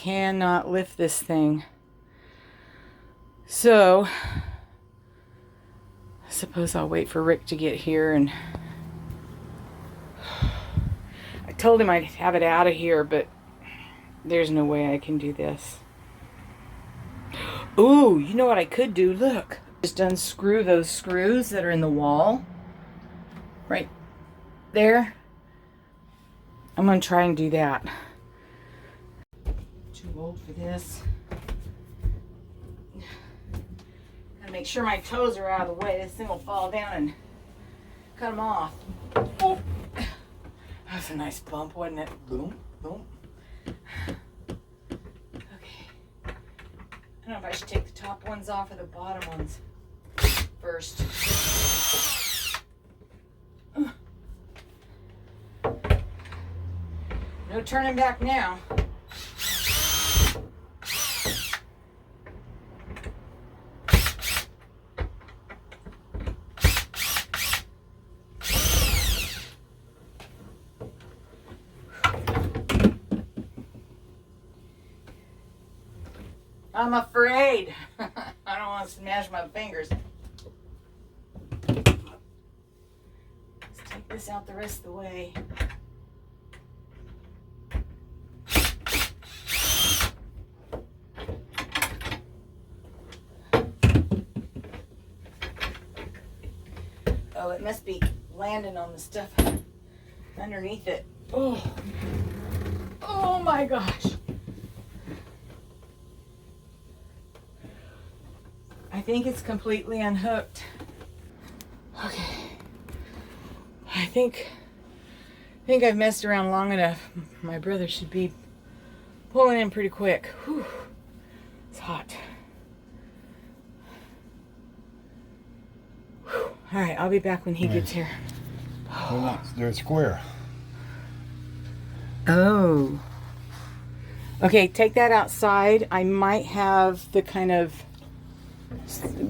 cannot lift this thing. So, I suppose I'll wait for Rick to get here, and I told him I'd have it out of here, but there's no way I can do this. Ooh, you know what I could do? Look. Just unscrew those screws that are in the wall. Right there. I'm going to try and do that. Too old for this. Gotta make sure my toes are out of the way. This thing will fall down and cut them off. Oh. That's a nice bump, wasn't it? Boom, boom. Okay. I don't know if I should take the top ones off or the bottom ones first. No turning back now. I'm afraid. I don't want to smash my fingers. Let's take this out the rest of the way. Oh, it must be landing on the stuff underneath it. Oh, oh my gosh. I think it's completely unhooked. Okay. I think I've messed around long enough. My brother should be pulling in pretty quick. Whew. It's hot. Whew. All right, I'll be back when he gets here. They're not, they're square. Oh. Okay, take that outside. I might have the kind of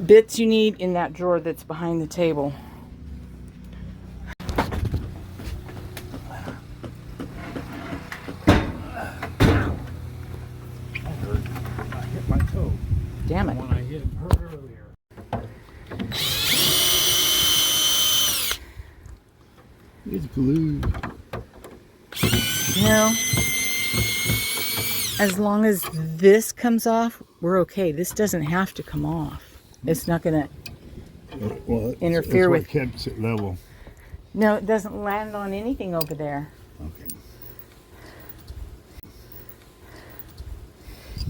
bits you need in that drawer that's behind the table. I hit my toe. Damn it. When I hit her earlier. It's glued. You know, as long as this comes off, we're okay. This doesn't have to come off. It's not going to interfere with. It keeps it level. No, it doesn't land on anything over there. Okay.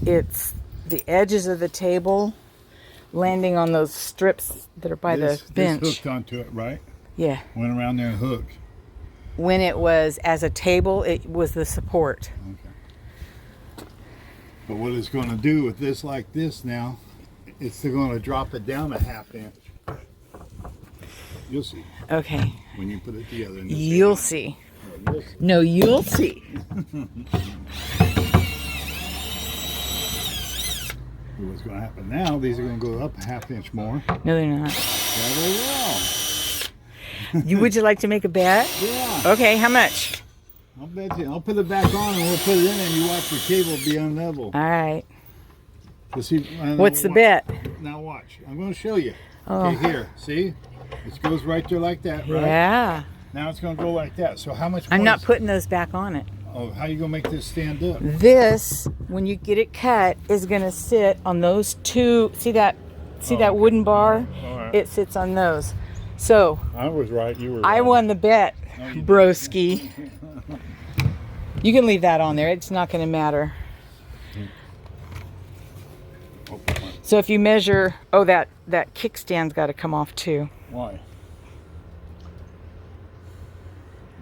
It's the edges of the table landing on those strips that are by the bench. This hooked onto it, right? Yeah. Went around there and hooked. When it was as a table, it was the support. Okay. But what it's going to do with this like this now, it's going to drop it down a 1/2 inch. You'll see. Okay. When you put it together. You'll see. No, you'll see. What's going to happen now, these are going to go up a 1/2 inch more. No, they're not. Yeah, they will. Would you like to make a bet? Yeah. Okay, how much? I'll bet you. I'll put it back on and we'll put it in and you watch your cable be unlevel. All right. See, what's the bet? Now watch. I'm going to show you. Oh. Okay, here. See? It goes right there like that, right? Yeah. Now it's going to go like that. So how much I'm more not putting those back on it. Oh, how you going to make this stand up? This, when you get it cut, is going to sit on those two. See that wooden bar? All right. It sits on those. So I was right. You were I wrong. won the bet, No, you broski. You can leave that on there. It's not going to matter. Oh, So if you measure, oh, that kickstand's got to come off too. why?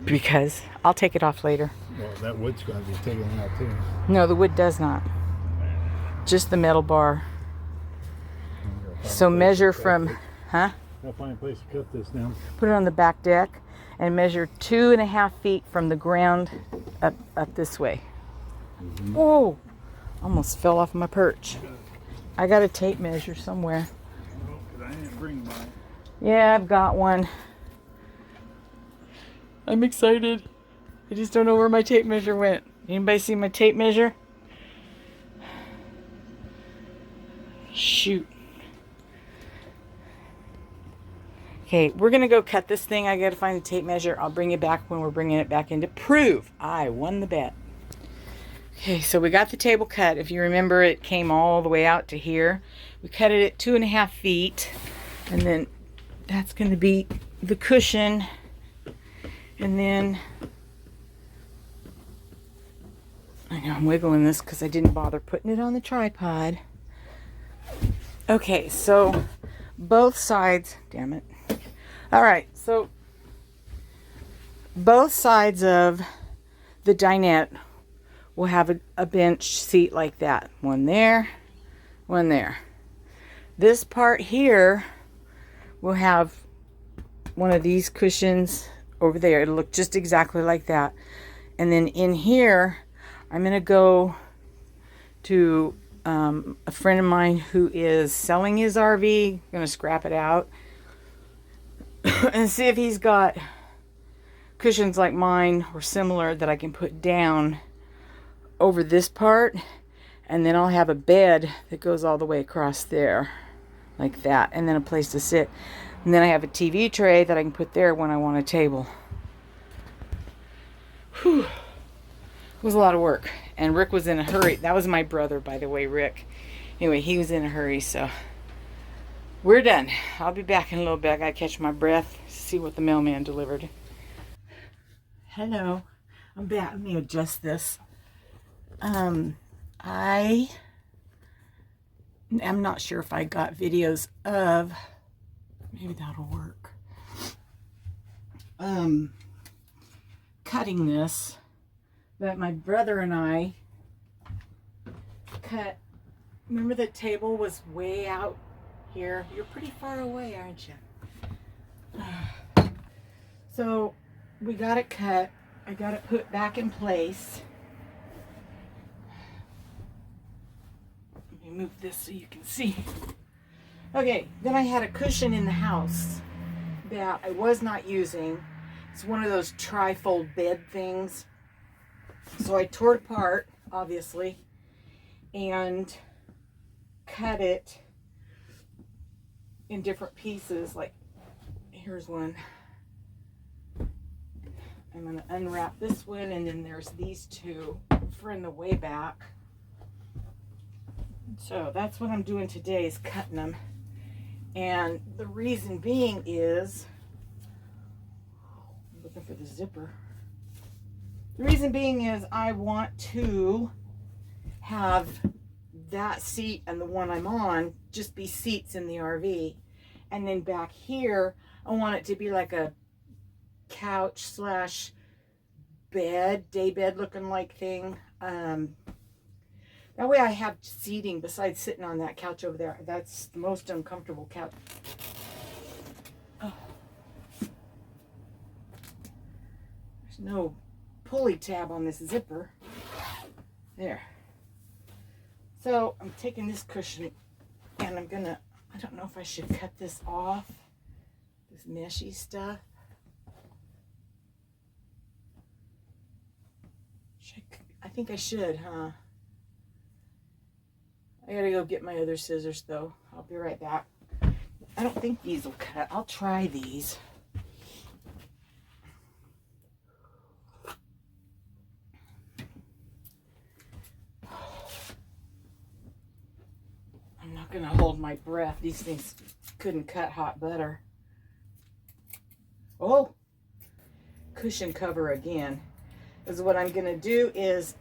Because I'll take it off later. Well, that wood's going to be taken out too. No, the wood does not. Just the metal bar. So measure from, huh? I'll find a place to cut this now. Put it on the back deck and measure 2.5 feet from the ground up this way. Mm-hmm. Whoa! Almost fell off my perch. I got a tape measure somewhere. Oh, 'cause I didn't bring mine. Yeah, I've got one. I'm excited. I just don't know where my tape measure went. Anybody see my tape measure? shoot. Okay, we're gonna go cut this thing. I gotta find the tape measure. I'll bring it back when we're bringing it back in to prove I won the bet. Okay, so we got the table cut. If you remember, it came all the way out to here. We cut it at 2.5 feet, and then that's gonna be the cushion, and then I know I'm wiggling this because I didn't bother putting it on the tripod. Okay, so both sides, damn it. All right, so both sides of the dinette will have a bench seat like that. One there, one there. This part here will have one of these cushions over there. It'll look just exactly like that. And then in here, I'm going to go to a friend of mine who is selling his RV. I'm going to scrap it out and see if he's got cushions like mine or similar that I can put down over this part, and then I'll have a bed that goes all the way across there like that, and then a place to sit, and then I have a TV tray that I can put there when I want a table. Whew. It was a lot of work, and Rick was in a hurry. That was my brother, by the way, Rick. Anyway, he was in a hurry, so we're done. I'll be back in a little bit. I gotta catch my breath, see what the mailman delivered. Hello, I'm back. Let me adjust this. I'm not sure if I got videos of, maybe that'll work, cutting this, but my brother and I cut. Remember the table was way out here? You're pretty far away, aren't you? So we got it cut. I got it put back in place. Let me move this so you can see. Okay, then I had a cushion in the house that I was not using. It's one of those tri-fold bed things. So I tore it apart, obviously, and cut it in different pieces. Like, here's one. I'm going to unwrap this one, and then there's these two for in the way back. So that's what I'm doing today, is cutting them. And the reason being is, I'm looking for the zipper. The reason being is I want to have that seat and the one I'm on just be seats in the RV. And then back here, I want it to be like a couch slash bed, day bed looking like thing. That way I have seating besides sitting on that couch over there. That's the most uncomfortable couch. Oh. There's no pulley tab on this zipper. There. So I'm taking this cushion and I'm gonna, I don't know if I should cut this off, this meshy stuff. I think I should, huh? I gotta go get my other scissors though. I'll be right back. I don't think these will cut. I'll try these. I'm not gonna hold my breath. These things couldn't cut hot butter. Oh, cushion cover again. Because what I'm gonna do is,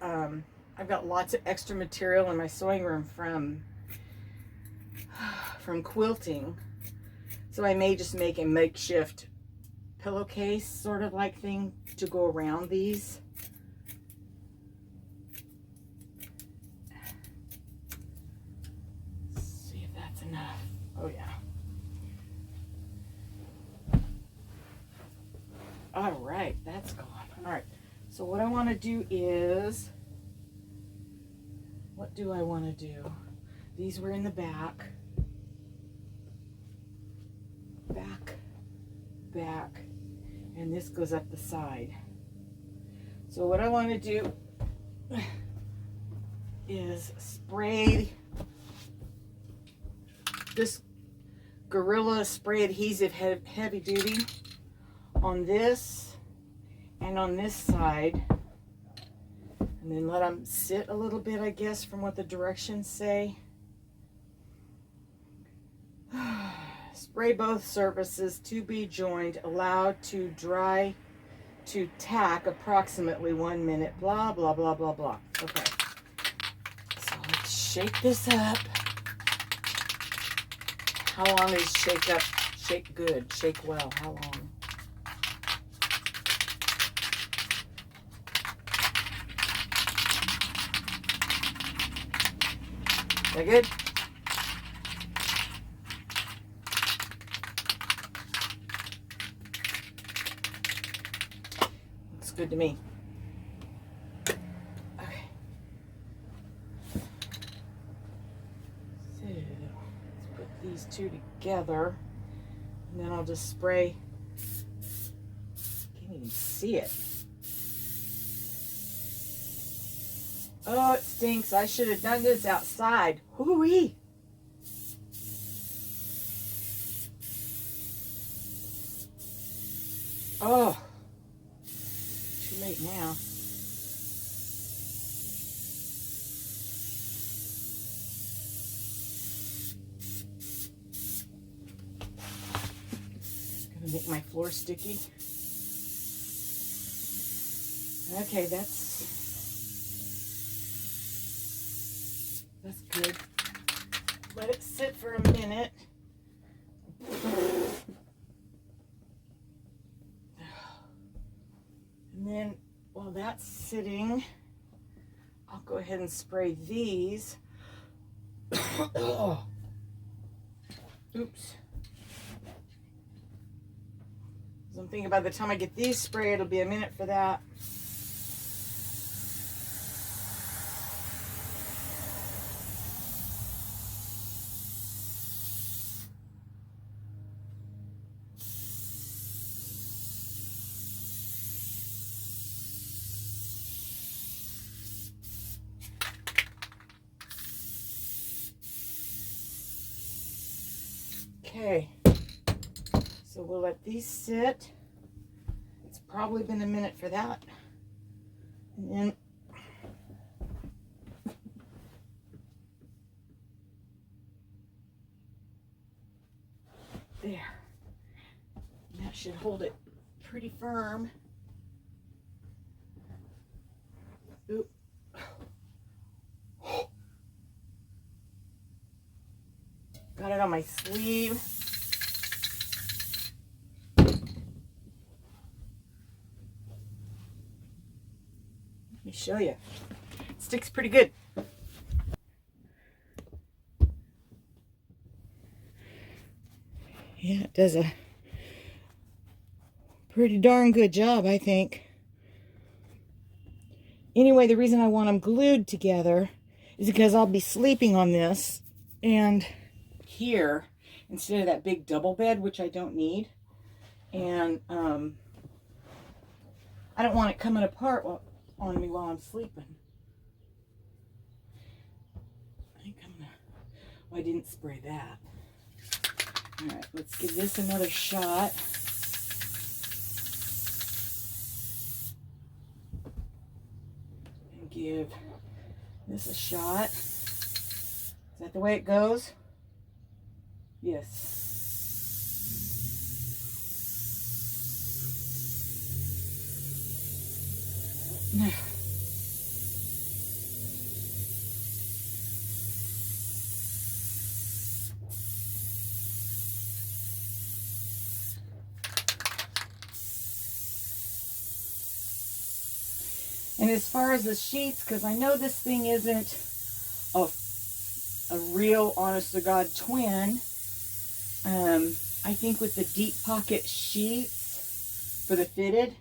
I've got lots of extra material in my sewing room from quilting. So I may just make a makeshift pillowcase sort of like thing to go around these. Let's see if that's enough. Oh yeah. All right, that's gone. All right, so what I want to do is, what do I want to do? These were in the back. Back, and this goes up the side. So what I want to do is spray this Gorilla Spray Adhesive Heavy Duty on this and on this side. And then let them sit a little bit, I guess, from what the directions say. Spray both surfaces to be joined, allowed to dry to tack approximately 1 minute, blah, blah, blah, blah, blah. Okay. So let's shake this up. How long is shake up? Shake good, shake well. How long? Is that good? Looks good to me. Okay. So let's put these two together, and then I'll just spray. Can't even see it. Oh, it stinks. I should have done this outside. Hoo-wee. Oh, too late now. Gonna make my floor sticky. Okay, that's good. Let it sit for a minute. And then while that's sitting, I'll go ahead and spray these. Oh. Oops. So I'm thinking by the time I get these sprayed, it'll be a minute for that. Okay, so we'll let these sit. It's probably been a minute for that. And then there. And that should hold it pretty firm. Oop. Got it on my sleeve. Let me show you. It sticks pretty good. Yeah, it does a pretty darn good job, I think. Anyway, the reason I want them glued together is because I'll be sleeping on this and here instead of that big double bed, which I don't need. And I don't want it coming apart on me while I'm sleeping. I think I'm gonna, well, I didn't spray that. All right, let's give this another shot. And give this a shot. Is that the way it goes? Yes. And as far as the sheets, because I know this thing isn't a real honest-to-God twin, I think with the deep pocket sheets for the fitted,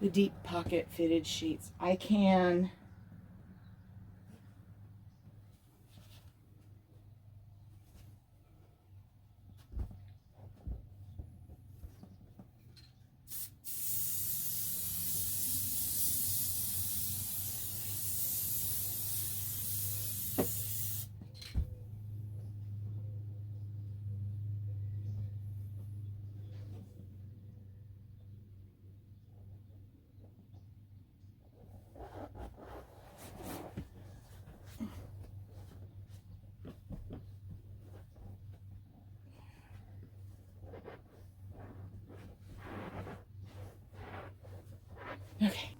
the deep pocket fitted sheets, I can Okay.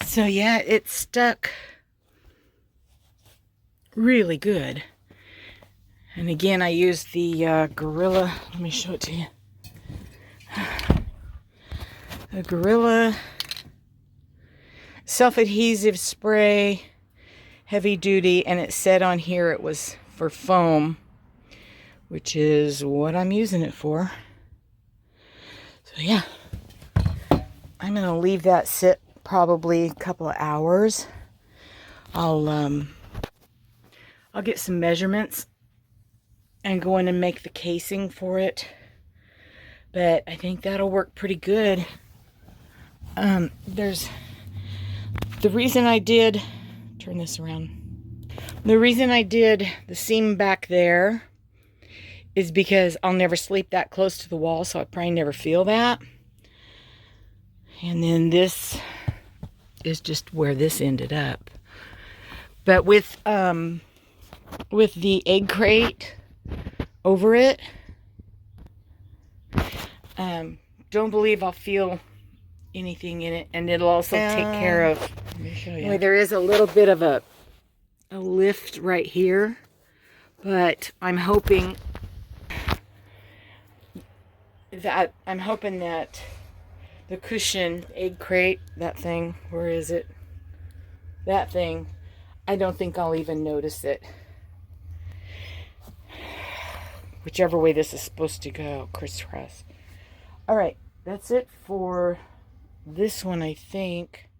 So yeah, it stuck really good. And again, I used the Gorilla. Let me show it to you. The Gorilla self-adhesive spray, heavy duty, and it said on here it was for foam, which is what I'm using it for. So yeah, I'm gonna leave that sit probably a couple of hours. I'll get some measurements and go in and make the casing for it. But I think that'll work pretty good. There's the reason I did turn this around. The reason I did the seam back there is because I'll never sleep that close to the wall, so I probably never feel that. And then this is just where this ended up. But with the egg crate over it, don't believe I'll feel anything in it, and it'll also take care of. Let me show you. Anyway, there is a little bit of a lift right here, but I'm hoping that the cushion egg crate, that thing, where is it? That thing, I don't think I'll even notice it. Whichever way this is supposed to go, crisscross. All right, that's it for this one, I think.